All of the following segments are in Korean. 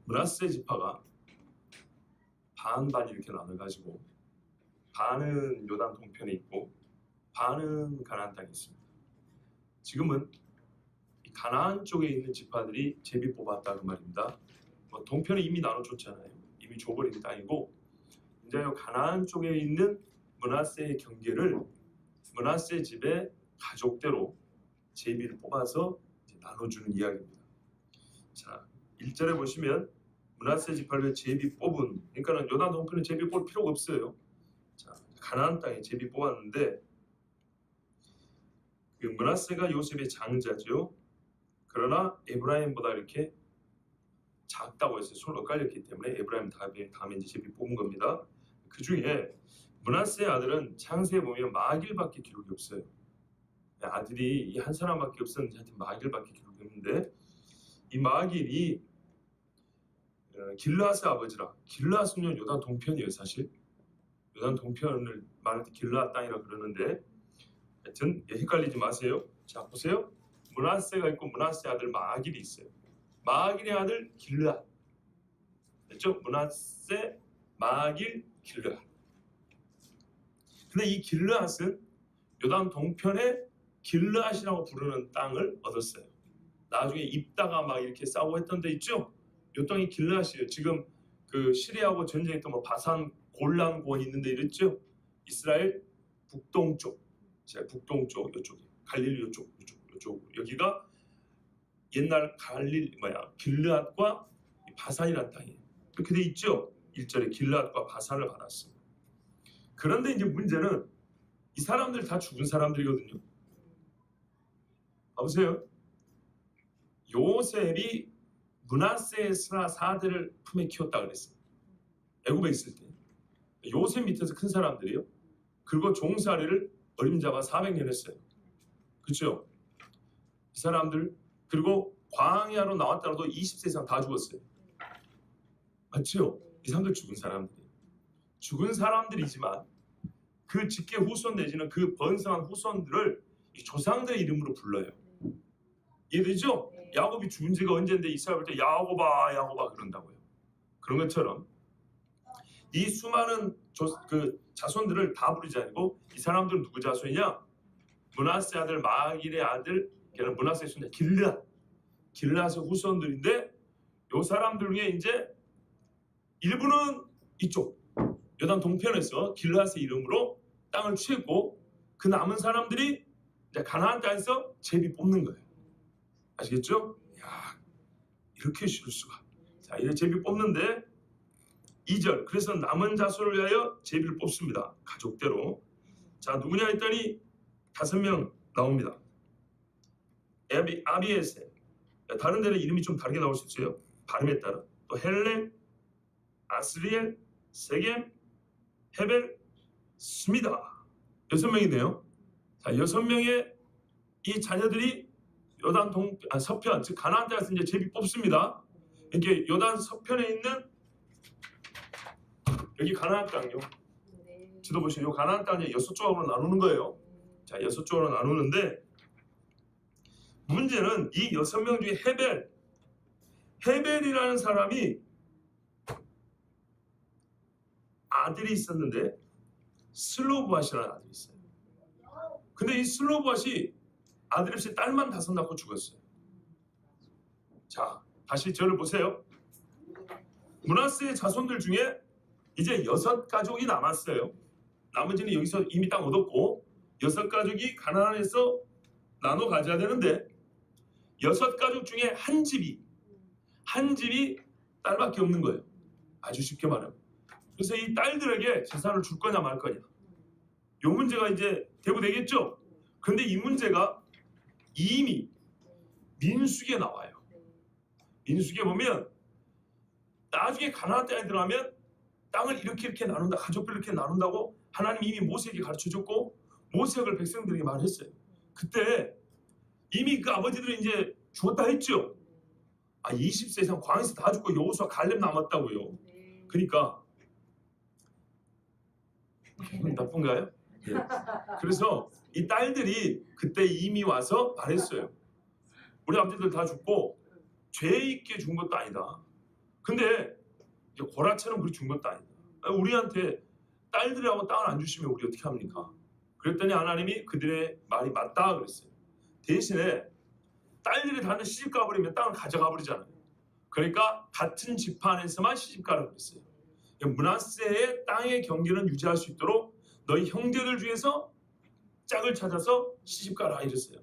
므낫세 지파가 반반 이렇게 나눠가지고 반은 요단 동편에 있고 반은 가나안 땅에 있습니다. 지금은 이 가나안 쪽에 있는 지파들이 제비 뽑았다 그 말입니다. 동편에 이미 나눠줬잖아요. 이미 줘버린 땅이고 이제 가나안 쪽에 있는 므낫세의 경계를 므낫세 집의 가족대로 제비를 뽑아서 이제 나눠주는 이야기입니다. 자, 1절에 보시면 므낫세 지파를 제비 뽑은, 그러니까 요단 동편에 제비 뽑을 필요가 없어요. 자, 가나안 땅에 제비 뽑았는데 그 므낫세가 요셉의 장자죠. 그러나 에브라임보다 이렇게 작다고 해서 손을 엇갈렸기 때문에 에브라임 다음에 이제 제비 뽑은 겁니다. 그 중에 므낫세의 아들은 창세에 보면 마길밖에 기록이 없어요. 아들이 이 한 사람밖에 없었는데 하여튼 마길밖에 기록이 없는데 이 마길이 길르앗의 아버지라. 길르앗은 요단 동편이에요. 사실 요단 동편을 말할 때 길르앗 땅이라 그러는데 하여튼 헷갈리지 마세요. 자 보세요. 므낫세가 있고 므낫세 아들 마길이 있어요. 마길의 아들 길르앗. 됐죠? 므낫세, 마길, 길르앗. 근데 이 길르앗은 요단 동편에 길르앗이라고 부르는 땅을 얻었어요. 나중에 입다가 막 이렇게 싸우고 했던 데 있죠? 요 땅이 길르앗이에요. 지금 그 시리아하고 전쟁했던 뭐 바산 골란권 있는데 이랬죠? 이스라엘 북동쪽, 북동쪽 요쪽에 갈릴리 요쪽 여기가 옛날 길르앗과 바산이라는 땅이에요. 그렇게 돼 있죠? 1절에 길르앗과 바산을 받았습니다. 그런데 이제 문제는 이 사람들 다 죽은 사람들이거든요. 보세요. 요셉이 므낫세의 사대를 품에 키웠다 그랬어요. 애굽에 있을 때 요셉 밑에서 큰 사람들이요. 그리고 종살이를 어림잡아 400년 했어요. 그렇죠? 이 사람들 그리고 광야로 나왔다라도 20세 이상 다 죽었어요. 맞죠? 이 사람들 죽은 사람들이에요. 죽은 사람들이지만 그 직계 후손 내지는 그 번성한 후손들을 이 조상들의 이름으로 불러요. 이해되죠? 야곱이 죽은 지가 언젠데 이스라엘 볼 때 야곱아 그런다고요. 그런 것처럼 이 수많은 그 자손들을 다 부르지 않고 이 사람들은 누구 자손이냐? 므낫세 아들 마길의 아들 걔는 므낫세의 손자 길르앗의 후손들인데 요 사람들 중에 이제 일부는 이쪽 요단 동편에서 길르앗의 이름으로 땅을 취했고 그 남은 사람들이 이제 가나안 땅에서 제비 뽑는 거예요. 아시겠죠? 야, 이렇게 쉬울 수가. 자, 이제 제비 뽑는데 2절 그래서 남은 자손을 위하여 제비를 뽑습니다. 가족대로. 자, 누구냐 했더니 5명 나옵니다. 아비에셀. 다른 데는 이름이 좀 다르게 나올 수 있어요. 발음에 따라. 또 헬렉, 아스리엘, 세겜, 헤벨, 스미다. 6명이네요. 자, 6명의 이 자녀들이 요단 서편, 즉 가나안 땅에서 이제 제비 뽑습니다. 이렇게 요단 서편에 있는 여기 가나안 땅요. 지도 보시면 요 가나안 땅을 6조각으로 나누는 거예요. 자, 6조각으로 나누는데 문제는 이 6명 중에 헤벨이라는 사람이 아들이 있었는데 슬로브앗이라는 아들이 있어요. 근데 이 슬로브앗이 아들이 없이 딸만 5 낳고 죽었어요. 자, 다시 저를 보세요. 므낫세의 자손들 중에 이제 6가족이 남았어요. 나머지는 여기서 이미 땅 얻었고 6가족이 가나안에서 나눠 가져야 되는데 6가족 중에 한 집이 딸밖에 없는 거예요. 아주 쉽게 말하면. 그래서 이 딸들에게 재산을 줄 거냐 말 거냐. 이 문제가 이제 대부되겠죠. 그런데 이 문제가 이미 민수기에 나와요. 민수기에 보면 나중에 가나안 땅에 들어가면 땅을 이렇게 나눈다, 가족별 이렇게 나눈다고 하나님이 이미 모세에게 가르쳐줬고 모세가 그걸 백성들에게 말했어요. 그때 이미 그 아버지들은 이제 죽었다 했죠. 20세 이상 광야에서 다 죽고 여호수아 갈렙 남았다고요. 그러니까 기분 나쁜가요? 네. 그래서 이 딸들이 그때 이미 와서 말했어요. 우리 아버지들 다 죽고 죄 있게 죽은 것도 아니다. 근데 이제 고라처럼 그렇게 준 것도 아니다. 우리한테 딸들하고 땅을 안 주시면 우리 어떻게 합니까? 그랬더니 하나님이 그들의 말이 맞다 그랬어요. 대신에 딸들이 다들 시집가 버리면 땅을 가져가 버리잖아요. 그러니까 같은 지파 안에서만 시집가라고 그랬어요. 므낫세의 땅의 경계는 유지할 수 있도록 너희 형제들 중에서 짝을 찾아서 시집가라 이랬어요.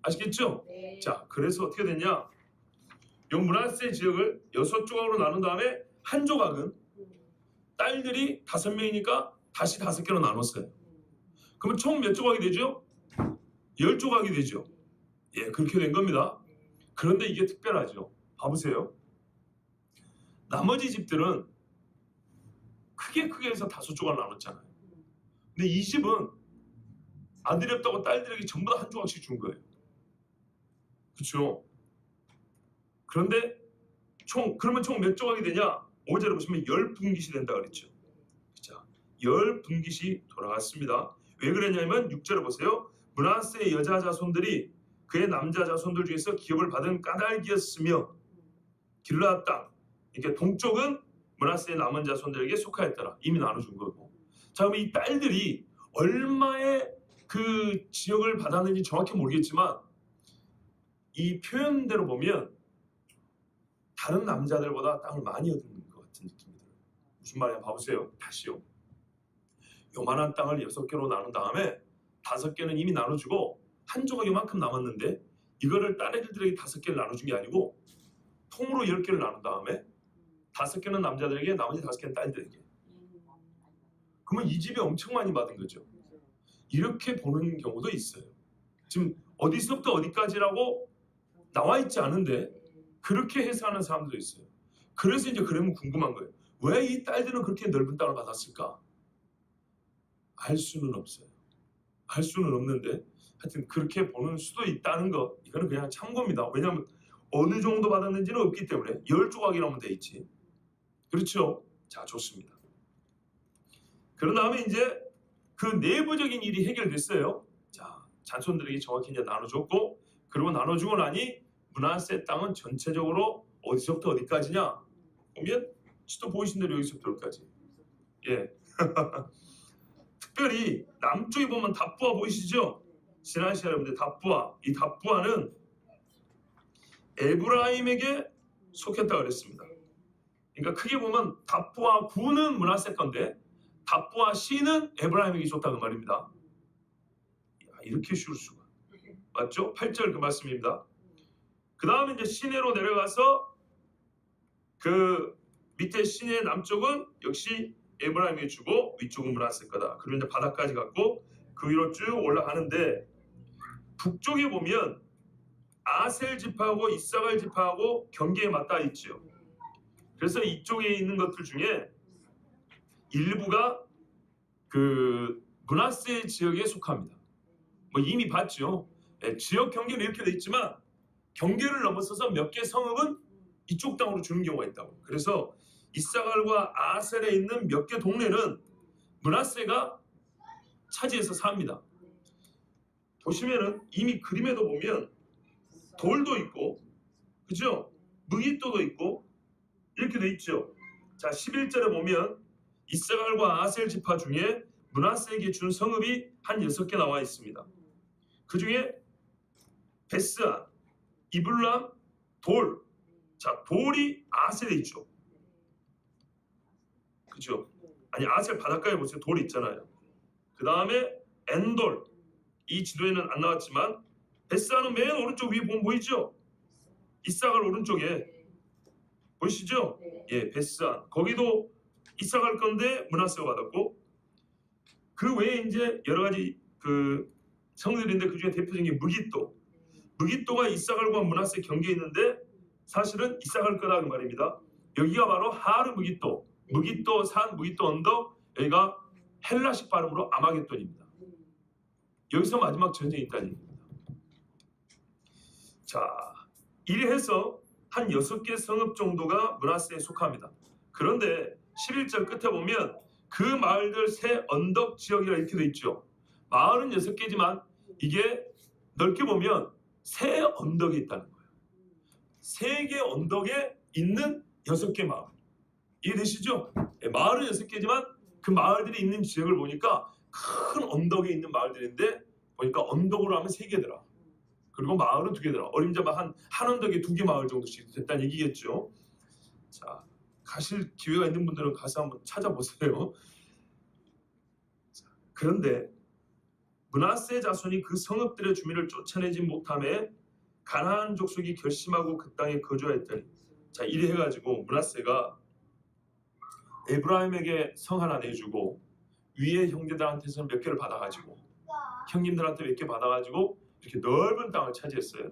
아시겠죠? 네. 자, 그래서 어떻게 됐냐? 요 므낫세 지역을 6조각으로 나눈 다음에 한 조각은 딸들이 5명이니까 다시 5개로 나눴어요. 그러면 총 몇 조각이 되죠? 10조각이 되죠. 예, 그렇게 된 겁니다. 그런데 이게 특별하죠. 봐보세요. 나머지 집들은 크게 해서 5조각 나눴잖아요. 근데 이 집은 아들이 없다고 딸들에게 전부 다 한 조각씩 준 거예요. 그렇죠? 그런데 그러면 총 몇 조각이 되냐? 5절에 보시면 10분깃이 된다 그랬죠. 자, 10분깃이 돌아갔습니다. 왜 그랬냐면 6절에 보세요. 므낫세의 여자 자손들이 그의 남자 자손들 중에서 기업을 받은 까닭이었으며 길르앗 땅, 이게 동쪽은 므낫세의 남은 자손들에게 속하였더라. 이미 나눠준 거고. 자, 그럼 이 딸들이 얼마의 그 지역을 받았는지 정확히 모르겠지만 이 표현대로 보면 다른 남자들보다 땅을 많이 얻은 것 같은 느낌이 들어요. 무슨 말이야? 봐보세요. 다시요. 요만한 땅을 6개로 나눈 다음에 5개는 이미 나눠주고 한 조각 이만큼 남았는데 이거를 딸애들에게 5개를 나눠준 게 아니고 통으로 10개를 나눈 다음에 5개는 남자들에게 나머지 5개는 딸들에게. 그러면 이 집이 엄청 많이 받은 거죠. 이렇게 보는 경우도 있어요. 지금 어디서부터 어디까지라고 나와 있지 않은데 그렇게 해석하는 사람도 있어요. 그래서 이제 그러면 궁금한 거예요. 왜 이 딸들은 그렇게 넓은 땅을 받았을까? 알 수는 없어요. 알 수는 없는데 하여튼 그렇게 보는 수도 있다는 거, 이거는 그냥 참고입니다. 왜냐하면 어느 정도 받았는지는 없기 때문에 10조각이라면 돼 있지. 그렇죠? 자, 좋습니다. 그런 다음에 이제 그 내부적인 일이 해결됐어요. 자, 자손들에게 정확히 이제 나눠줬고, 그리고 나눠주고 나니 므낫세 땅은 전체적으로 어디서부터 어디까지냐? 보면 지도 보이신 대로 여기서부터 여기까지. 예. 특별히 남쪽에 보면 답부아 보이시죠? 지난시간에 여러분들 답부아, 이 답부아는 에브라임에게 속했다 그랬습니다. 그러니까 크게 보면 답부아 구는 므낫세 건데 답부아 시는 에브라임에게 줬다 그 말입니다. 이렇게 쉬울 수가. 맞죠? 8절 그 말씀입니다. 그 다음에 이제 시내로 내려가서 그 밑에 시내 남쪽은 역시 에브라임에게 주고 위쪽은 므낫세 거다. 그리고 이제 바다까지 갔고 그 위로 쭉 올라가는데 북쪽에 보면 아셀 지파하고 이사갈 지파하고 경계에 맞닿아 있죠. 그래서 이쪽에 있는 것들 중에 일부가 그 므낫세 지역에 속합니다. 뭐 이미 봤죠. 예, 지역 경계는 이렇게 돼 있지만 경계를 넘어서서 몇 개 성읍은 이쪽 땅으로 주는 경우가 있다고. 그래서 이사갈과 아셀에 있는 몇 개 동네는 므낫세가 차지해서 삽니다. 보시면은 이미 그림에도 보면 돌도 있고, 그죠? 무깃도도 있고 이렇게 돼 있죠. 자, 11절에 보면 이사갈과 아셀 지파 중에 므낫세에게 준 성읍이 한 6개 나와 있습니다. 그 중에 베스안, 이블람, 돌. 자, 돌이 아셀에 있죠. 그죠? 아니, 아셀 바닷가에 보세요. 돌이 있잖아요. 그 다음에 엔돌. 이 지도에는 안 나왔지만 베스안은 맨 오른쪽 위에 보면 보이죠? 이사갈 오른쪽에 보이시죠? 예, 베스안. 거기도 이사갈 건데 므낫세가 받았고, 그 외에 이제 여러 가지 그 성들인데 그 중에 대표적인 게 무깃도. 무깃도가 이사갈과 므낫세 경계에 있는데 사실은 이사갈 거다 그 말입니다. 여기가 바로 하르 무깃도, 무깃도 산, 무깃도 언덕, 여기가 헬라식 발음으로 아마겟돈입니다. 여기서 마지막 전쟁이 있다는 얘기입니다. 자, 이래 해서 한 6개 성읍 정도가 므낫세에 속합니다. 그런데 11절 끝에 보면 그 마을들 세 언덕 지역이라 이렇게 돼 있죠. 마을은 6개지만 이게 넓게 보면 세 언덕이 있다는 거예요. 3개 언덕에 있는 6개 마을. 이해되시죠? 예, 마을은 6개지만 그 마을들이 있는 지역을 보니까 큰 언덕에 있는 마을들인데 보니까 언덕으로 하면 3개더라. 그리고 마을은 2개더라. 어림잡아 한 언덕에 2개 마을 정도씩 됐다는 얘기겠죠. 자, 가실 기회가 있는 분들은 가서 한번 찾아보세요. 자, 그런데 므낫세 자손이 그 성읍들의 주민을 쫓아내지 못함에 가나안 족속이 결심하고 그 땅에 거주하였더니, 자, 이래 해가지고 므낫세가 에브라임에게 성 하나 내주고 위에 형제들한테서 몇 개를 받아가지고 형님들한테 몇 개 받아가지고 이렇게 넓은 땅을 차지했어요.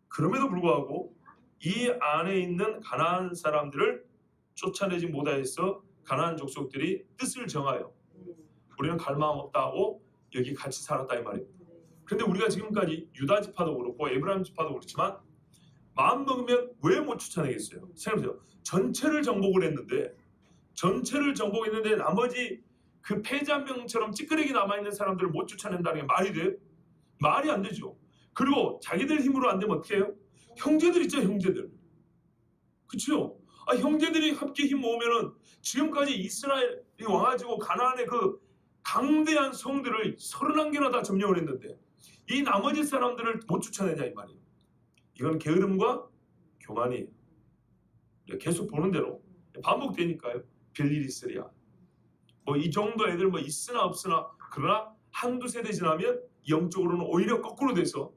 그럼에도 불구하고 이 안에 있는 가나안 사람들을 쫓아내지 못하여서 가나안 족속들이 뜻을 정하여 우리는 갈 마음 없다 하고 여기 같이 살았다 이 말입니다. 그런데 우리가 지금까지 유다 지파도 그렇고 에브라임 지파도 그렇지만 마음 먹으면 왜 못 쫓아내겠어요? 생각해보세요. 전체를 정복했는데 나머지 그 패자병처럼 찌끄레기 남아있는 사람들을 못 쫓아낸다는 게 말이 돼요? 말이 안 되죠. 그리고 자기들 힘으로 안 되면 어떻게 해요? 형제들 있죠, 형제들. 그렇죠? 형제들이 함께 힘 모으면은 지금까지 이스라엘이 와가지고 가나안의 그 강대한 성들을 31개나 다 점령을 했는데 이 나머지 사람들을 못 쫓아내냐 이 말이에요. 이건 게으름과 교만이에요. 계속 보는 대로 반복되니까요. 별일 있으랴. 뭐 이 정도 애들 뭐 있으나 없으나 그러나 한두 세대 지나면 영적으로는 오히려 거꾸로 돼서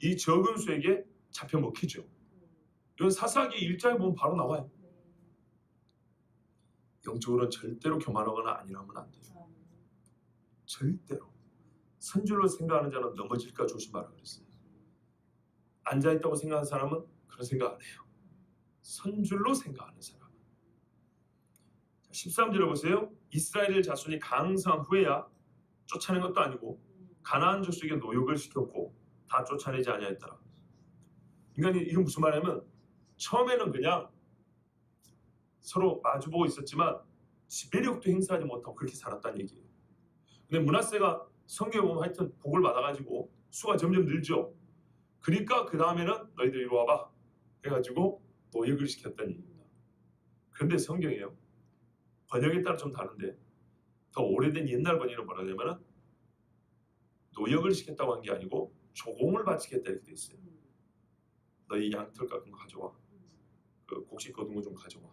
이 적은 수에게 잡혀 먹히죠. 이건 사사기 1장에 보면 바로 나와요. 영적으로는 절대로 교만하거나 아니라면 안 돼요. 절대로. 선줄로 생각하는 자는 넘어질까 조심하라 그랬어요. 앉아있다고 생각하는 사람은 그런 생각 안 해요. 선줄로 생각하는 사람. 13절에 보세요. 이스라엘 자손이 강성한 후에야 쫓아낸 것도 아니고 가나안 족속에게 노역을 시켰고 다 쫓아내지 아니하였더라. 그러니까 이건 무슨 말이냐면 처음에는 그냥 서로 마주보고 있었지만 지배력도 행사하지 못하고 그렇게 살았다는 얘기예요. 근데 므낫세가 성경에 보면 하여튼 복을 받아가지고 수가 점점 늘죠. 그러니까 그 다음에는 너희들 이리 와봐 해가지고 노역을 시켰다는 얘기입니다. 그런데 성경이에요. 번역에 따라 좀 다른데 더 오래된 옛날 번역은 뭐라 하냐면은 노역을 시켰다고 한 게 아니고 조공을 바치겠다 이렇게 돼 있어요. 너희 양털 깎은 거 가져와. 그 곡식 거둔 거 좀 가져와.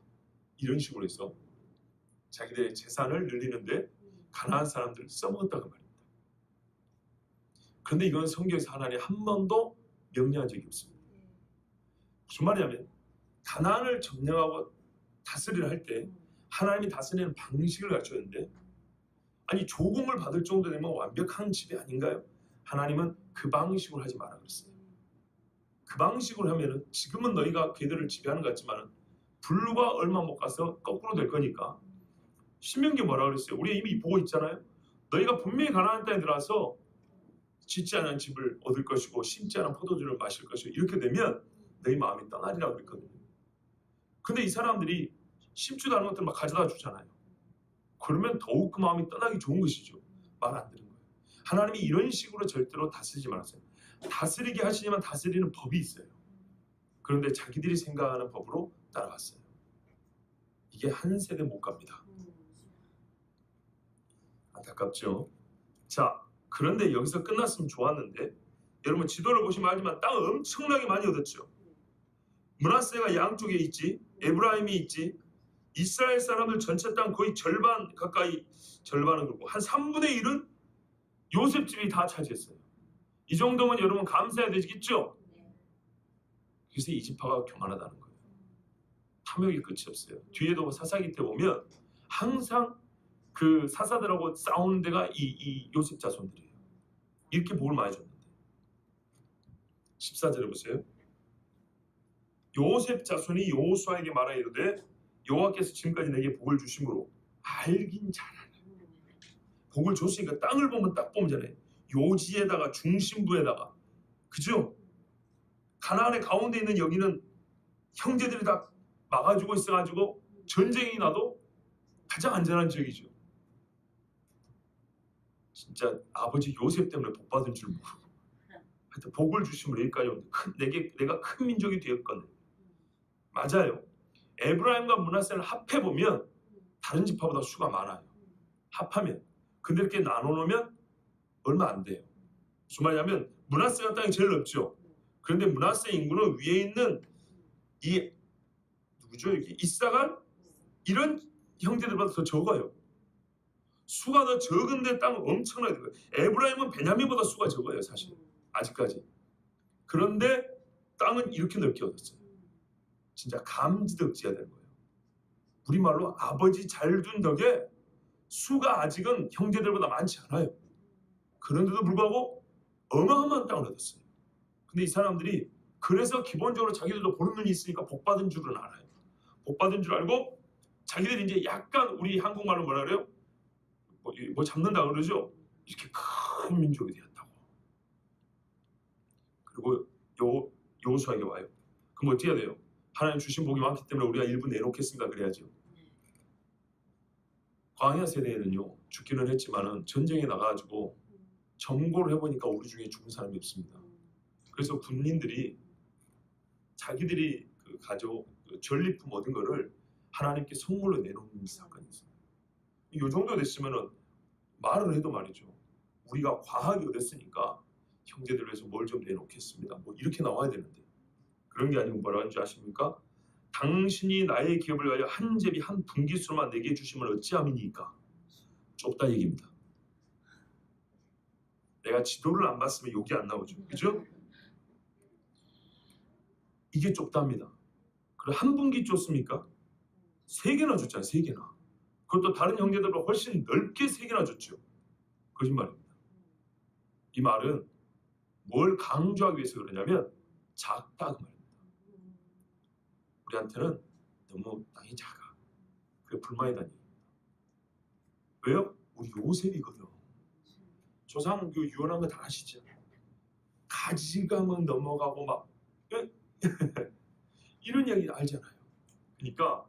이런 식으로 해서 자기들의 재산을 늘리는데 가난한 사람들을 써먹었다고 말입니다. 그런데 이건 성경에서 하나님 한 번도 명령한 적이 없습니다. 무슨 말이냐면 가난을 점령하고 다스리려 할 때 하나님이 다스리는 방식을 가르쳤는데 아니 조공을 받을 정도 되면 완벽한 집이 아닌가요? 하나님은 그 방식으로 하지 마라 그랬어요. 그 방식으로 하면은 지금은 너희가 걔들을 지배하는 것 같지만 불과 얼마 못 가서 거꾸로 될 거니까 신명기 뭐라 그랬어요? 우리 이미 보고 있잖아요. 너희가 분명히 가나안 땅에 들어와서 짓지 않은 집을 얻을 것이고 심지 않은 포도주를 마실 것이고 이렇게 되면 너희 마음이 떠나리라고 그랬거든요. 근데 이 사람들이 심지도 않은 것들을 막 가져다 주잖아요. 그러면 더욱 그 마음이 떠나기 좋은 것이죠. 말 안 듣는 거예요. 하나님이 이런 식으로 절대로 다스리지 말았어요. 다스리게 하시지만 다스리는 법이 있어요. 그런데 자기들이 생각하는 법으로 따라갔어요. 이게 한 세대 못 갑니다. 안타깝죠. 자, 그런데 여기서 끝났으면 좋았는데 여러분 지도를 보시면 알지만 땅을 엄청나게 많이 얻었죠. 므낫세가 양쪽에 있지, 에브라임이 있지, 이스라엘 사람들 전체 땅 거의 절반 가까이, 절반은 그렇고 한 3분의 1은 요셉 집이 다 차지했어요. 이 정도면 여러분 감사해야 되겠죠? 그래서 이 지파가 교만하다는 거예요. 탐욕이 끝이 없어요. 뒤에도 사사기 때 보면 항상 그 사사들하고 싸우는 데가 이 요셉 자손들이에요. 이렇게 복을 많이 줬는데 14절에 보세요. 요셉 자손이 여호수아에게 말하 이르되 여호와께서 지금까지 내게 복을 주심으로 알긴 잘 알아요. 복을 줬으니까 땅을 보면 딱 보면 잖아요. 요지에다가 중심부에다가 그죠? 가나안의 가운데 있는 여기는 형제들이 다 막아주고 있어가지고 전쟁이 나도 가장 안전한 지역이죠. 진짜 아버지 요셉 때문에 복 받은 줄 모르고 하여튼 복을 주심으로 여기까지 오는데 내가 큰 민족이 되었거든. 맞아요. 에브라임과 므낫세를 합해 보면 다른 지파보다 수가 많아요. 합하면. 근데 이렇게 나눠 놓으면 얼마 안 돼요. 무슨 말이냐면 므낫세가 땅이 제일 넓죠. 그런데 므낫세 인구는 위에 있는 이 누구죠? 여기 이사갈 이런 형제들보다 더 적어요. 수가 더 적은데 땅은 엄청나게 커요. 에브라임은 베냐민보다 수가 적어요, 사실. 아직까지. 그런데 땅은 이렇게 넓게 얻었어요. 진짜 감지덕지해야 되는 거예요. 우리말로 아버지 잘 둔 덕에 수가 아직은 형제들보다 많지 않아요. 그런데도 불구하고 어마어마한 땅을 얻었어요. 근데 이 사람들이 그래서 기본적으로 자기들도 보는 눈이 있으니까 복받은 줄은 알아요. 복받은 줄 알고 자기들이 이제 약간 우리 한국말로 뭐라 그래요? 뭐 잡는다 그러죠? 이렇게 큰 민족이 되었다고. 그리고 여호수아에게 와요. 그럼 어떻게 해야 돼요? 하나님 주신 복이 많기 때문에 우리가 일부 내놓겠습니까? 그래야죠. 광야 세대에는요, 죽기는 했지만은 전쟁에 나가가지고 점거를 해보니까 우리 중에 죽은 사람이 없습니다. 그래서 군인들이 자기들이 그 전리품 얻은 거를 하나님께 선물로 내놓는 사건이 있어요. 이 정도 됐으면은 말을 해도 말이죠. 우리가 과하게 얻었으니까 형제들 위해서 뭘 좀 내놓겠습니다. 뭐 이렇게 나와야 되는데 그런 게 아니고 뭐라 하는지 아십니까? 당신이 나의 기업을 위하여 한 제비 한 분깃으로만 내게 주심을 어찌함이니까. 좁다 얘기입니다. 내가 지도를 안 봤으면 욕이 안 나오죠. 그죠? 이게 좁답니다. 그리고 한 분기 줬습니까? 3개나 줬잖아요. 3개나. 그것도 다른 형제들보다 훨씬 넓게 3개나 줬죠. 거짓말입니다. 이 말은 뭘 강조하기 위해서 그러냐면 작다 그 말입니다. 우리한테는 너무 땅이 작아. 그게 불만이다니. 왜요? 우리 요셉이거든. 조상 그 유언한 거 다 아시죠? 가지가면 넘어가고 막 이런 이야기 알잖아요. 그러니까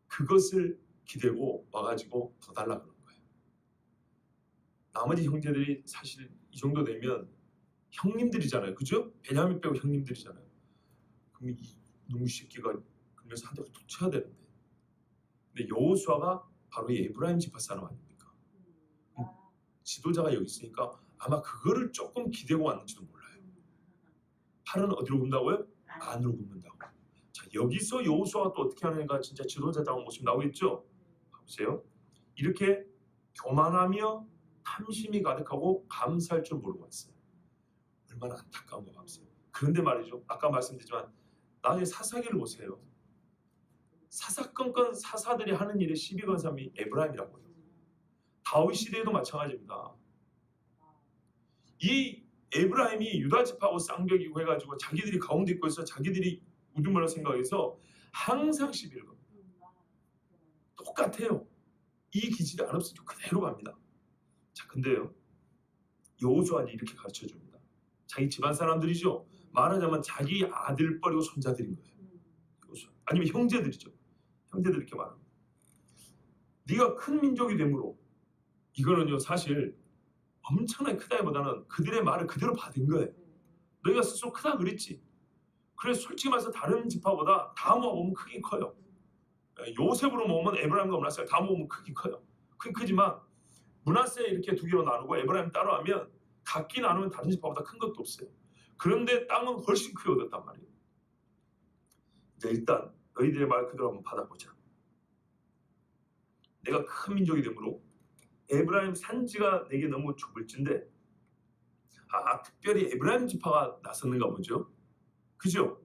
그것을 기대고 와가지고 더 달라 그런 거예요. 나머지 형제들이 사실 이 정도 되면 형님들이잖아요. 그죠? 베냐민 빼고 형님들이잖아요. 그럼 이 놈의 새끼가 그러면서 한 대 툭 쳐야 되는데. 근데 여호수아가 바로 이 에브라임 지파 사람 아닙니까? 지도자가 여기 있으니까 아마 그거를 조금 기대고 왔는지도 몰라요. 팔은 어디로 굽는다고요? 안으로 굽는다고. 자, 여기서 여호수아가 또 어떻게 하는가 진짜 지도자다운 모습이 나오겠죠? 보세요. 이렇게 교만하며 탐심이 가득하고 감사할 줄 모르고 왔어요. 얼마나 안타까운 거 보세요. 그런데 말이죠. 아까 말씀드렸지만 나의 사사기를 보세요. 사사건건 사사들이 하는 일에 시비 건 사람이 에브라임이라고요. 다윗 시대에도 마찬가지입니다. 이 에브라임이 유다 지파하고 쌍벽이고 해가지고 자기들이 가운데 있고 해서 자기들이 우두머라 생각해서 항상 시비를 겁니다. 똑같아요. 이 기질이 안 없어지고 그대로 갑니다. 자, 근데요. 여호수아는 이렇게 가르쳐줍니다. 자기 집안 사람들이죠. 말하자면 자기 아들뻘이고 손자들인 거예요. 아니면 형제들이죠. 형제들 이렇게 말합니다. 네가 큰 민족이 되므로 이거는요 사실 엄청나게 크다기보다는 그들의 말을 그대로 받은 거예요. 너희가 스스로 크다 그랬지. 그래서 솔직히 말해서 다른 지파보다 다 모아보면 크긴 커요. 요셉으로 모으면 에브라임과 므낫세가 다 모으면 크긴 커요. 크지만 므낫세 이렇게 2개로 나누고 에브라임 따로 하면 각기 나누면 다른 지파보다 큰 것도 없어요. 그런데 땅은 훨씬 크게 얻었단 말이에요. 이제 일단 너희들의 말 그대로 한번 받아보자. 내가 큰 민족이 되므로 에브라임 산지가 내게 너무 좁을진데 특별히 에브라임 지파가 나섰는가 보죠. 그죠?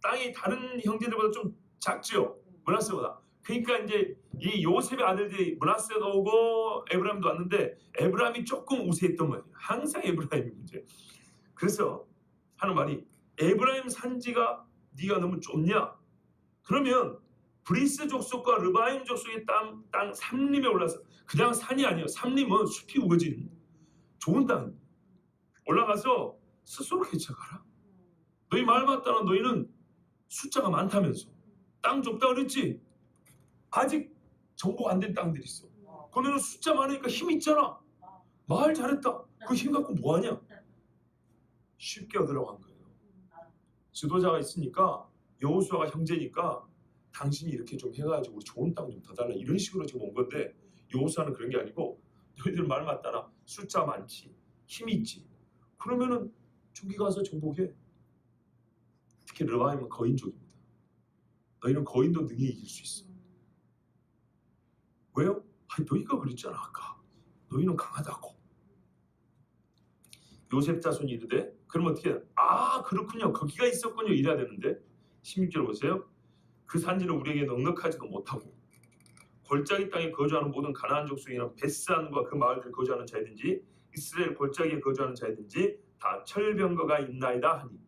땅이 다른 형제들보다 좀 작죠. 므낫세보다. 그러니까 이제 이 요셉의 아들들이 므낫세도 오고 에브라임도 왔는데 에브라임이 조금 우세했던 거예요. 항상 에브라임이 문제. 그래서 하는 말이 에브라임 산지가 네가 너무 좁냐? 그러면 브리스 족속과 르바임 족속의 땅 삼림에 올라서 그냥 산이 아니에요. 삼림은 숲이 우거진 좋은 땅. 올라가서 스스로 개척하라. 너희 말 맞다는 너희는 숫자가 많다면서 땅 좁다 그랬지? 아직 정복 안 된 땅들이 있어. 그거는 숫자 많으니까 힘 있잖아. 말 잘했다. 그 힘 갖고 뭐하냐? 쉽게 얻으려고 한 거예요. 지도자가 있으니까 여호수아가 형제니까 당신이 이렇게 좀 해가지고 우리 좋은 땅 좀 더 달라 이런 식으로 지금 온 건데 여호수아는 그런 게 아니고 너희들 말 맞다나 숫자 많지 힘 있지 그러면은 저기 가서 정복해. 특히 르바임은 거인족입니다. 너희는 거인도 능히 이길 수 있어. 왜요? 아니 너희가 그랬잖아 아까. 너희는 강하다고. 요셉 자손이 이르되 그럼 어떻게 해요? 아 그렇군요. 거기가 있었군요. 이래야 되는데 16절 보세요. 그 산지는 우리에게 넉넉하지도 못하고 골짜기 땅에 거주하는 모든 가나안 족속이나 베스안과 그 마을들에 거주하는 자이든지 이스라엘 골짜기에 거주하는 자이든지 다 철병거가 있나이다 하니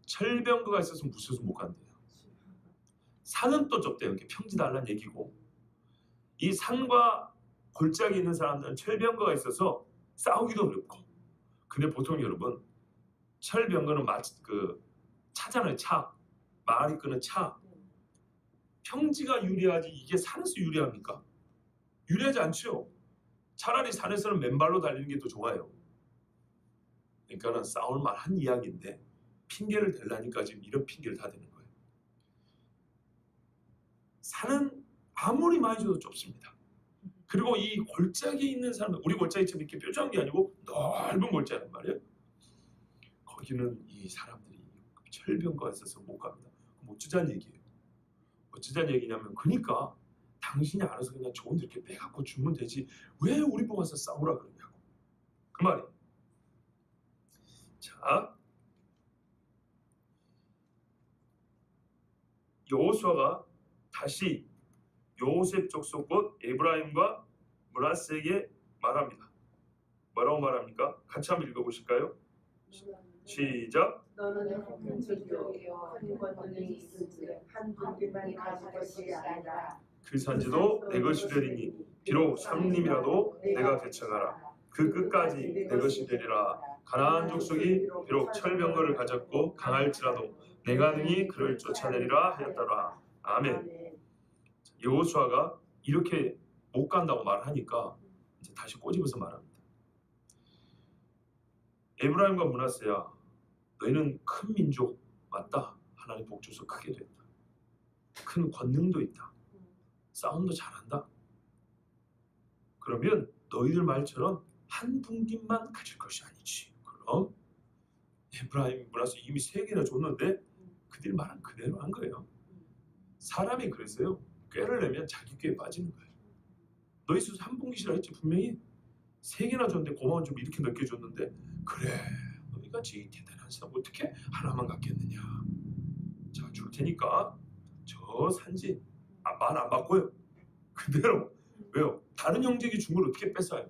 철병거가 있어서 무서워서 못 간대요. 산은 또 좁대요. 이렇게 평지 달란 얘기고 이 산과 골짜기에 있는 사람들은 철병거가 있어서 싸우기도 어렵고 근데 보통 여러분 철병거는 마치 그 차잖아요. 차 말이 끄는 차 평지가 유리하지 이게 산에서 유리합니까? 유리하지 않죠. 차라리 산에서는 맨발로 달리는 게 더 좋아요. 그러니까는 싸울 만한 이야기인데 핑계를 대려니까 지금 이런 핑계를 다 대는 거예요. 산은 아무리 많이 줘도 좁습니다. 그리고 이 골짜기에 있는 사람들 우리 골짜기처럼 이렇게 뾰족한 게 아니고 넓은 골짜기란 말이에요. 거기는 이 사람들이 철병거가 있어서 못 갑니다. 그럼 어쩌자는 얘기예요. 어쩌자는 얘기냐면 그러니까 당신이 알아서 그냥 좋은 데 이렇게 빼갖고 주면 되지 왜 우리 보고 와서 싸우라 그러냐고 그 말이에요. 자 여호수아가 다시 요셉 족속 곧 에브라임과 므낫세에게 말합니다. 뭐라고 말합니까? 같이 한번 읽어보실까요? 시작. 너는 큰 족속이요 큰 권능이 있을지 한 분들만 가질 것이 아니라 그 산지도 내 것이 되리니 비록 삼림이라도 내가 개척하라. 그 끝까지 내 것이 되리라. 가나안 족속이 비록 철병거를 가졌고 강할지라도 내가 능히 그를 쫓아내리라 하였더라. 아멘. 여호수아가 이렇게 못 간다고 말하니까 이제 다시 꼬집어서 말합니다. 에브라임과 므낫세야 너희는 큰 민족 맞다. 하나님 복 줘서 크게 됐다. 큰 권능도 있다. 싸움도 잘한다. 그러면 너희들 말처럼 한 분깃만 가질 것이 아니지. 그럼 에브라임, 므낫세 이미 3개나 줬는데 그들 말은 그대로 한 거예요. 사람이 그래서요. 꾀를 내면 자기 꾀에 빠지는 거예요. 너희 스스로 한 분깃이라 했지 분명히 3개나 줬는데 고마운 좀 이렇게 늦게 줬는데 그래 너희가 제일 대단한 사람 어떻게 하나만 갖겠느냐. 자 줄 테니까 저 산지 말 안 바꿔요. 그대로. 왜요? 다른 형제에게 준 걸 어떻게 뺏어요?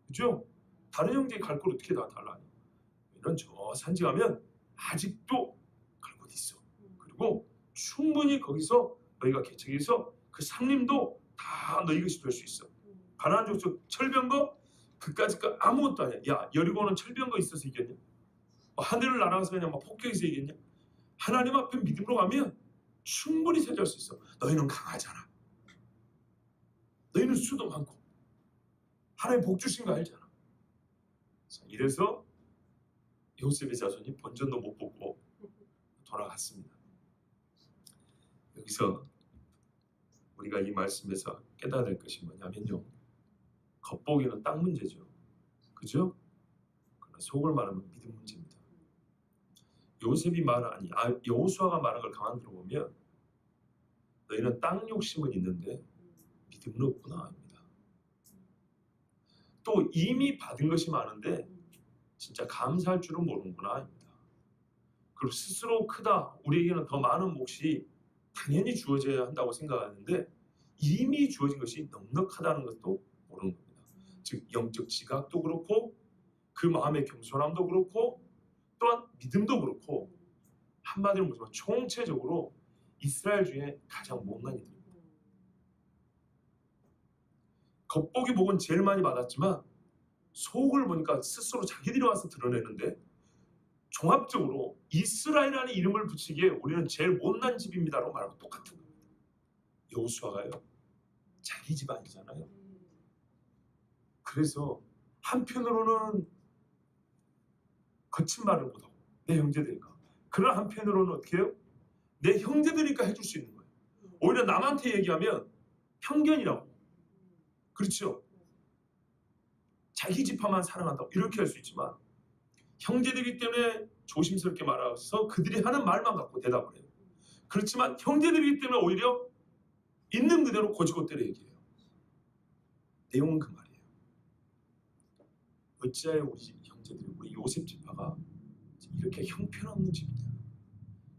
그죠? 다른 형제에 갈 걸 어떻게 다 달라요? 이런 저 산지 가면 아직도 갈 곳 있어. 그리고 충분히 거기서 너희가 개척해서 그 산림도 다 너희 것이 될 수 있어. 가나안 족속 철병거 그까짓 거 아무것도 아니야. 야 여리고는 철병거 있어서 이겼냐? 하늘을 날아가서 그냥 막 폭격해서 이겼냐? 하나님 앞에 믿음으로 가면 충분히 세자할 수 있어. 너희는 강하잖아. 너희는 수도 많고 하나님 복 주신 거 알잖아. 이래서 요셉의 자손이 본전도 못 뽑고 돌아갔습니다. 여기서 우리가 이 말씀에서 깨달아야 될 것이 뭐냐면요. 겉보기는 땅 문제죠. 그죠? 그러나 속을 말하면 믿음 문제입니다. 요셉이 여호수아가 말한 걸 가만 들어보면 너희는 땅 욕심은 있는데 믿음은 없구나 합니다. 또 이미 받은 것이 많은데 진짜 감사할 줄은 모르는구나 합니다. 그리고 스스로 크다. 우리에게는 더 많은 몫이 당연히 주어져야 한다고 생각하는데 이미 주어진 것이 넉넉하다는 것도 모르는 겁니다. 즉 영적 지각도 그렇고 그 마음의 겸손함도 그렇고 또한 믿음도 그렇고 한마디로 보면 총체적으로 이스라엘 중에 가장 못난 이들입니다. 겉보기 복은 제일 많이 받았지만 속을 보니까 스스로 자기들이 와서 드러내는데 종합적으로 이스라엘이라는 이름을 붙이기에 우리는 제일 못난 집입니다라고 말하고 똑같은 겁니다. 여호수아가요. 자기 집안이잖아요. 그래서 한편으로는 거친 말을 못하고 내 형제들과 그러나 한편으로는 어떻게 해요? 내 형제들이니까 해줄 수 있는 거예요. 오히려 남한테 얘기하면 편견이라고. 그렇죠? 자기 지파만 사랑한다고 이렇게 할 수 있지만 형제들이기 때문에 조심스럽게 말해서 그들이 하는 말만 갖고 대답을 해요. 그렇지만 형제들이기 때문에 오히려 있는 그대로 고지고대로 얘기해요. 내용은 그 말이에요. 어찌하여 우리 형제들이, 우리 요셉 지파가 이렇게 형편없는 집이냐.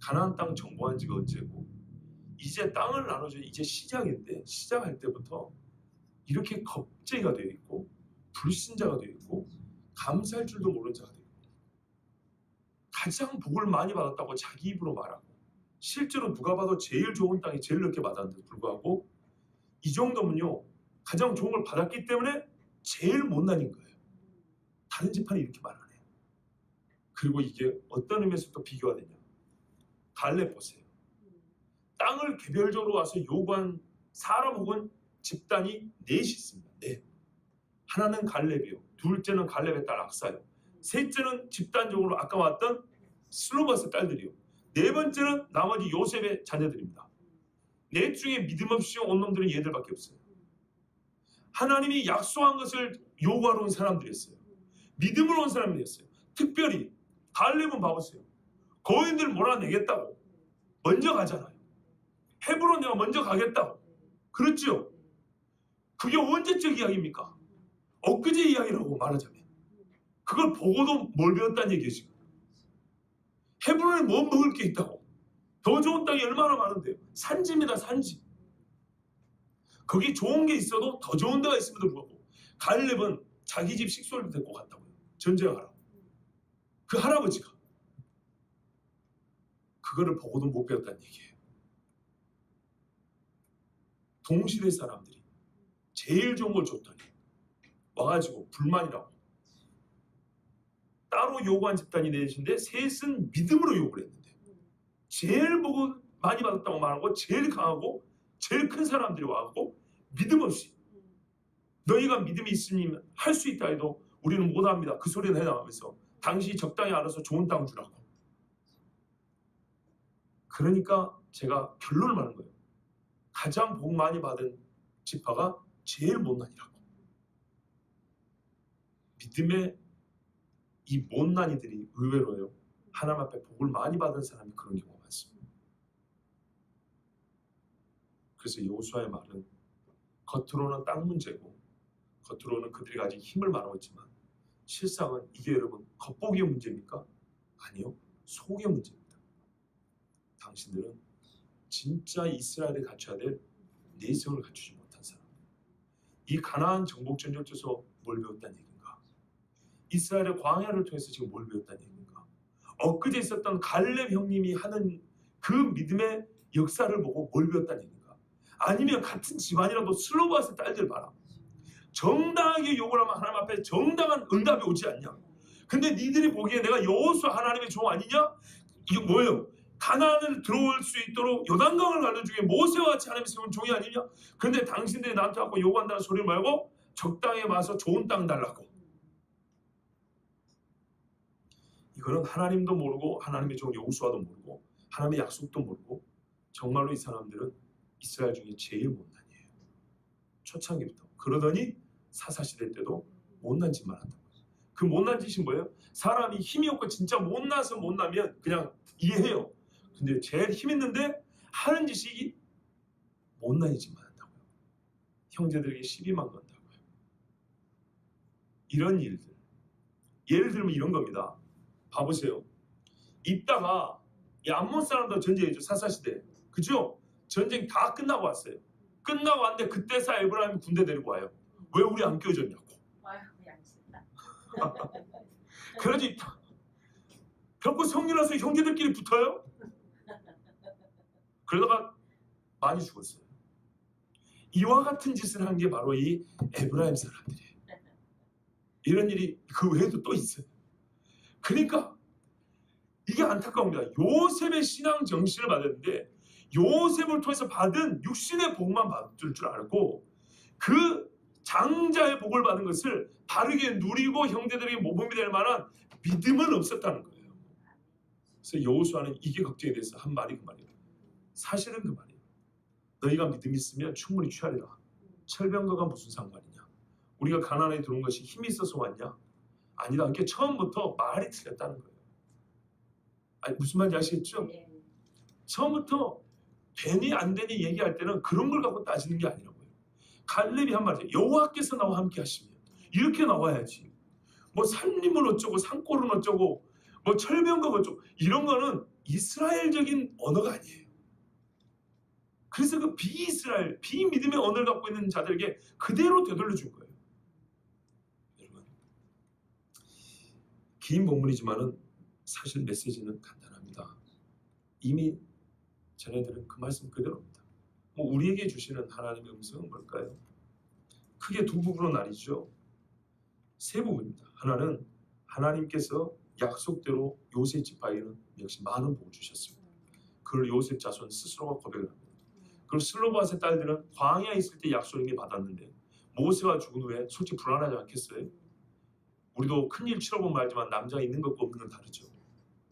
가나안 땅 정복한 지가 언제고 이제 땅을 나눠줘 이제 시작인데 시작할 때부터 이렇게 겁쟁이가 되어 있고 불신자가 되어 있고 감사할 줄도 모르는 자가 되어 있고 가장 복을 많이 받았다고 자기 입으로 말하고 실제로 누가 봐도 제일 좋은 땅이 제일 넓게 받았는데도 불구하고 이 정도면요 가장 좋은 걸 받았기 때문에 제일 못난인 거예요. 다른 집안이 이렇게 말 안 해요. 그리고 이게 어떤 의미에서 또 비교가 되냐. 갈렙 보세요. 땅을 개별적으로 와서 요구한 사람 혹은 집단이 넷이 있습니다. 넷. 하나는 갈렙이요. 둘째는 갈렙의 딸 악사요. 셋째는 집단적으로 아까 왔던 슬로바스 딸들이요. 네 번째는 나머지 요셉의 자녀들입니다. 넷 중에 믿음 없이 온 놈들은 얘들밖에 없어요. 하나님이 약속한 것을 요구하러 온 사람들이었어요. 믿음으로 온 사람들이었어요. 특별히 갈렙은 봐보세요. 거인들 몰아내겠다고 먼저 가잖아요. 헤브론 내가 먼저 가겠다고. 그렇죠? 그게 언제적 이야기입니까? 엊그제 이야기라고 말하자면 그걸 보고도 뭘 배웠다는 얘기죠. 헤브론에 뭐 먹을 게 있다고. 더 좋은 땅이 얼마나 많은데요. 산지입니다. 산지. 거기 좋은 게 있어도 더 좋은 데가 있음에도 불구하고 갈렙은 자기 집 식솔도 데리고 갔다고요. 전쟁하라고. 그 할아버지가 그거를 보고도 못 배웠다는 얘기예요. 동시대 사람들이 제일 좋은 걸 줬더니 와가지고 불만이라고 따로 요구한 집단이 넷인데 셋은 믿음으로 요구를 했는데 제일 복을 많이 받았다고 말하고 제일 강하고 제일 큰 사람들이 와갖고 믿음 없이 너희가 믿음이 있으면 할 수 있다 해도 우리는 못합니다. 그 소리를 해나가면서 당신이 적당히 알아서 좋은 땅 주라고. 그러니까 제가 결론을 말하는 거예요. 가장 복 많이 받은 지파가 제일 못난이라고. 믿음의 이 못난이들이 의외로요. 하나님 앞에 복을 많이 받은 사람이 그런 경우가 많습니다. 그래서 여호수아의 말은 겉으로는 땅 문제고 겉으로는 그들이 가진 힘을 말하고 있지만 실상은 이게 여러분 겉보기의 문제입니까? 아니요. 속의 문제입니다. 당신들은 진짜 이스라엘에 갖춰야 될 내성을 갖추지 못한 사람. 이 가나안 정복 전쟁에서 뭘 배웠다는 얘기인가? 이스라엘의 광야를 통해서 지금 뭘 배웠다는 얘기인가? 엊그제 있었던 갈렙 형님이 하는 그 믿음의 역사를 보고 뭘 배웠다는 얘기인가? 아니면 같은 집안이라도 슬로바스 딸들 봐라. 정당하게 욕을 하면 하나님 앞에 정당한 응답이 오지 않냐? 근데 니들이 보기에 내가 여호수아 하나님의 종 아니냐? 이게 뭐예요? 가나안을 들어올 수 있도록 요단강을 가르쳐주게 모세와 같이 하나님이 세운 종이 아니냐? 그런데 당신들이 나한테 갖고 요구한다는 소리를 말고 적당히 와서 좋은 땅 달라고. 이거는 하나님도 모르고 하나님의 종 여호수아도 모르고 하나님의 약속도 모르고 정말로 이 사람들은 이스라엘 중에 제일 못난이에요. 초창기부터. 그러더니 사사시대 때도 못난 짓만 한다고. 그 못난 짓이 뭐예요? 사람이 힘이 없고 진짜 못나서 못나면 그냥 이해해요. 근데 제일 힘 있는데 하는 짓이 못난 짓만 한다고요. 형제들에게 시비만 건다고요. 이런 일들. 예를 들면 이런 겁니다. 봐보세요. 이따가 이 암몬 사람도 전쟁이죠. 사사시대. 그죠? 전쟁 다 끝나고 왔어요. 끝나고 왔는데 그때서 에브라임이 군대 데리고 와요. 왜 우리 안 껴줬냐고. 그러지 결코 성리라서 형제들끼리 붙어요? 그러다가 많이 죽었어요. 이와 같은 짓을 한 게 바로 이 에브라임 사람들이에요. 이런 일이 그 외에도 또 있어요. 그러니까 이게 안타까웁니다. 요셉의 신앙 정신을 받았는데 요셉을 통해서 받은 육신의 복만 받을 줄 알고 그 장자의 복을 받은 것을 바르게 누리고 형제들에게 모범이 될 만한 믿음은 없었다는 거예요. 그래서 여호수아는 이게 걱정이 돼서 한 말이 그 말이에요. 사실은 그 말이에요. 너희가 믿음이 있으면 충분히 취하리라. 철병거가 무슨 상관이냐? 우리가 가나안에 들어온 것이 힘이 있어서 왔냐? 아니다. 그러니까 처음부터 말이 틀렸다는 거예요. 아니, 무슨 말인지 아시겠죠? 처음부터 되니 안 되니 얘기할 때는 그런 걸 갖고 따지는 게 아니라고요. 갈렙이 한 말이죠. 여호와께서 나와 함께 하시면 이렇게 나와야지. 뭐 산림은 어쩌고 산골은 어쩌고 뭐 철병거가 어쩌고 이런 거는 이스라엘적인 언어가 아니에요. 그래서 그 비이스라엘, 비믿음의 언어를 갖고 있는 자들에게 그대로 되돌려 준 거예요. 여러분, 긴 본문이지만은 사실 메시지는 간단합니다. 이미 자네들은 그 말씀 그대로입니다. 뭐 우리에게 주시는 하나님의 음성은 뭘까요? 크게 두 부분으로 나뉘죠. 세 부분입니다. 하나는 하나님께서 약속대로 요셉 지파에게는 역시 많은 복을 주셨습니다. 그걸 요셉 자손 스스로가 고백을 합니다. 그리고 슬로바스의 딸들은 광야에 있을 때 약속을 이미 받았는데 모세가 죽은 후에 솔직히 불안하지 않겠어요? 우리도 큰일 치러본 말지만 남자가 있는 것과 없는 건 다르죠.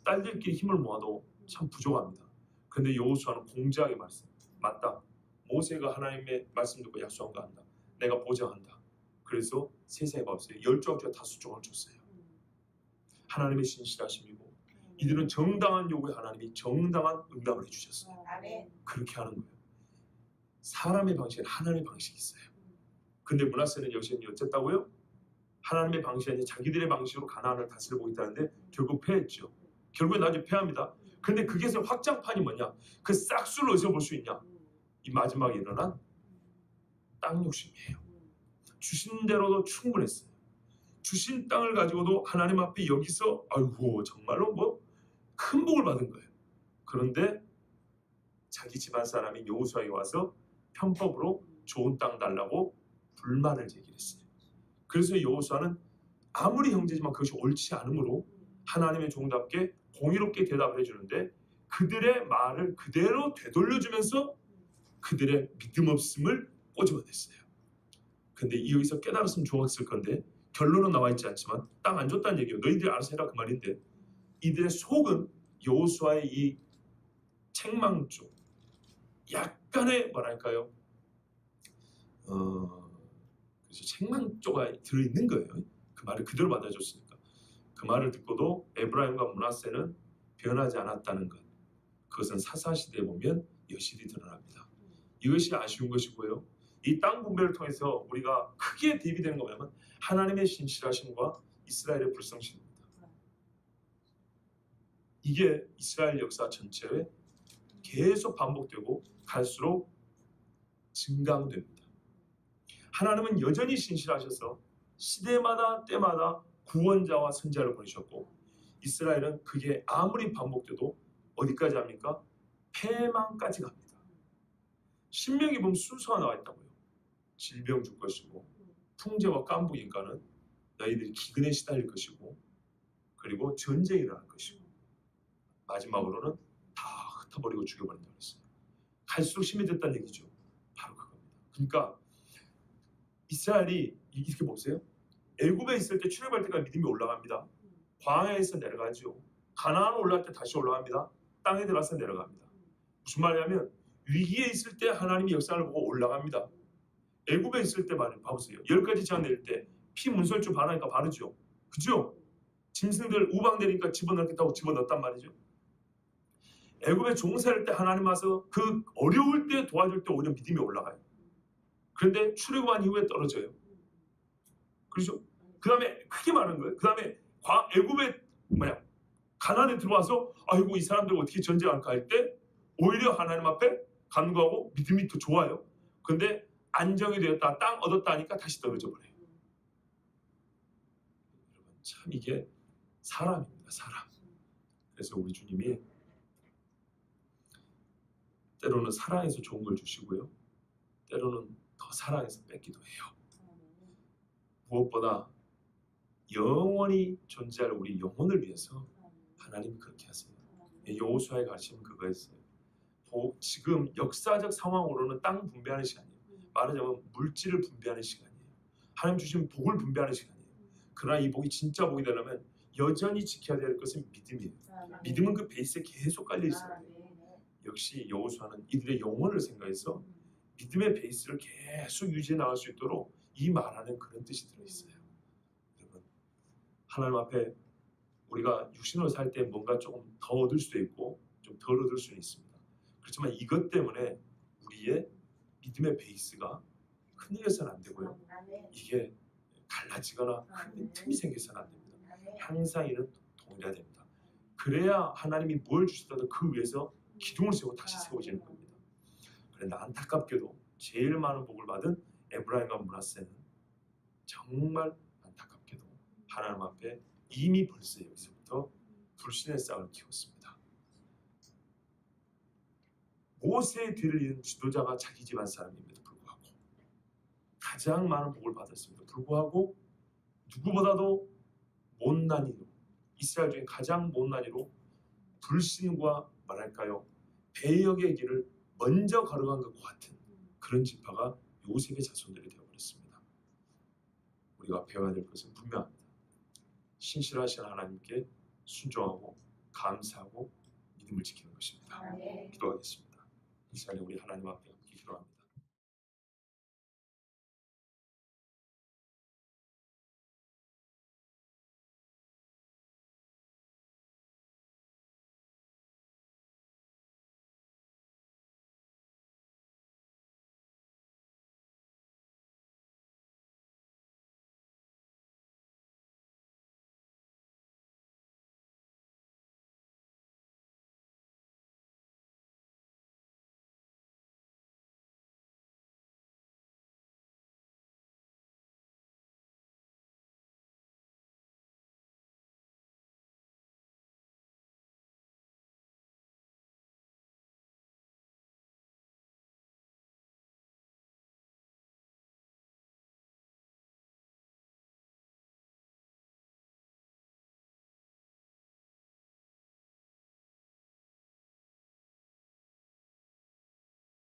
딸들끼리 힘을 모아도 참 부족합니다. 그런데 여호수아는 공정하게 말했어요. 맞다. 모세가 하나님의 말씀 듣고 약속한 거 한다. 내가 보장한다. 그래서 세상에 봤어요. 10조각주가 다 수종을 줬어요. 하나님의 신실하심이고 이들은 정당한 요구에 하나님이 정당한 응답을 해주셨어요. 그렇게 하는 거예요. 사람의 방식은 하나님의 방식이 있어요. 근데 므낫세는 여신이 어쨌다고요? 하나님의 방식이 아니라 자기들의 방식으로 가나안을 다스리고 있다는데 결국 패했죠. 결국에 나중에 패합니다. 근데 그게서 확장판이 뭐냐? 그 싹수를 어디서 볼 수 있냐? 이 마지막에 일어난 땅 욕심이에요. 주신 대로도 충분했어요. 주신 땅을 가지고도 하나님 앞에 여기서 아이고 정말로 뭐 큰 복을 받은 거예요. 그런데 자기 집안 사람이 여호수아에 와서 편법으로 좋은 땅 달라고 불만을 제기했어요. 그래서 여호수아는 아무리 형제지만 그것이 옳지 않으므로 하나님의 종답게 공의롭게 대답을 해주는데 그들의 말을 그대로 되돌려주면서 그들의 믿음 없음을 꼬집어냈어요. 근데 여기서 깨달았으면 좋았을 건데 결론은 나와 있지 않지만 땅 안 줬다는 얘기예요. 너희들이 알아서 해라 그 말인데 이들의 속은 여호수아의 이 책망 쪽 약간의 뭐랄까요? 그래서 책망 쪽에 들어있는 거예요. 그 말을 그대로 받아줬으니까. 그 말을 듣고도 에브라임과 므낫세는 변하지 않았다는 것. 그것은 사사시대에 보면 여실히 드러납니다. 이것이 아쉬운 것이고요. 이 땅 분배를 통해서 우리가 크게 대비되는 거 뭐냐면 하나님의 신실하심과 이스라엘의 불성실입니다. 이게 이스라엘 역사 전체에 계속 반복되고 갈수록 증강됩니다. 하나님은 여전히 신실하셔서 시대마다 때마다 구원자와 선지자를 보내셨고 이스라엘은 그게 아무리 반복돼도 어디까지 합니까? 패망까지 갑니다. 신명기 보면 순서가 나와 있다고요. 질병 줄 것이고 풍제와 깐부인가는 너희들이 기근에 시달릴 것이고 그리고 전쟁이 일어날 것이고 마지막으로는 다 흩어버리고 죽여버린다고 했어요. 갈수록 심해졌다는 얘기죠. 바로 그겁니다. 그러니까 이스라엘이 이렇게 보세요. 애굽에 있을 때 출애굽할 때까지 믿음이 올라갑니다. 광야에서 내려가죠. 가나안 올라갈 때 다시 올라갑니다. 땅에 들어가서 내려갑니다. 무슨 말이냐면 위기에 있을 때 하나님이 역사를 보고 올라갑니다. 애굽에 있을 때 말이에요. 봐보세요. 10가지 재앙 내릴 때 피 문설주 바라니까 바르죠. 그죠? 짐승들 우방 내리니까 집어넣겠다고 집어넣었단 말이죠. 애굽에 종살일 때 하나님 와서 그 어려울 때 도와줄 때 오히려 믿음이 올라가요. 그런데 출애굽한 이후에 떨어져요. 그렇죠? 그 다음에 크게 말하는 거예요. 그 다음에 애굽에 가나안에 들어와서 아이고 이 사람들 어떻게 전쟁할까 할 때 오히려 하나님 앞에 간구하고 믿음이 더 좋아요. 그런데 안정이 되었다, 땅 얻었다 하니까 다시 떨어져 버려요. 여러분 참 이게 사람입니다. 사람. 그래서 우리 주님이 때로는 사랑해서 좋은 걸 주시고요. 때로는 더 사랑해서 뺏기도 해요. 무엇보다 영원히 존재할 우리 영혼을 위해서 하나님이 그렇게 하세요. 여호수아의 가르침은 그거였어요. 지금 역사적 상황으로는 땅 분배하는 시간이에요. 말하자면 물질을 분배하는 시간이에요. 하나님 주신 복을 분배하는 시간이에요. 그러나 이 복이 진짜 복이 되려면 여전히 지켜야 될 것은 믿음이에요. 믿음은 그 베이스에 계속 깔려 있어야 돼요. 역시 여호수아는 이들의 영혼을 생각해서 믿음의 베이스를 계속 유지해 나갈 수 있도록 이 말하는 그런 뜻이 들어있어요. 여러분, 하나님 앞에 우리가 육신으로 살 때 뭔가 조금 더 얻을 수도 있고 좀 덜 얻을 수는 있습니다. 그렇지만 이것 때문에 우리의 믿음의 베이스가 흔들려서는 안 되고요. 이게 갈라지거나 큰 틈이 생겨서는 안 됩니다. 항상 이는 동일해야 됩니다. 그래야 하나님이 뭘 주시더라도 그 위에서 기둥을 세우고 다시 세워지는 겁니다. 그런데 안타깝게도 제일 많은 복을 받은 에브라임과 므낫세는 정말 안타깝게도 하나님 앞에 이미 벌써 여기서부터 불신의 싹을 키웠습니다. 모세의 뒤를 이은 지도자가 자기 집안 사람임에도 불구하고 가장 많은 복을 받았음에도 불구하고 누구보다도 못난이로, 이스라엘 중에 가장 못난이로 불신과 말할까요, 배역의 길을 먼저 걸어간 것 같은 그런 지파가 요셉의 자손들이 되어버렸습니다. 우리가 배워야 될 것은 분명합니다. 신실하신 하나님께 순종하고 감사하고 믿음을 지키는 것입니다. 기도하겠습니다. 이 시간에 우리 하나님 앞에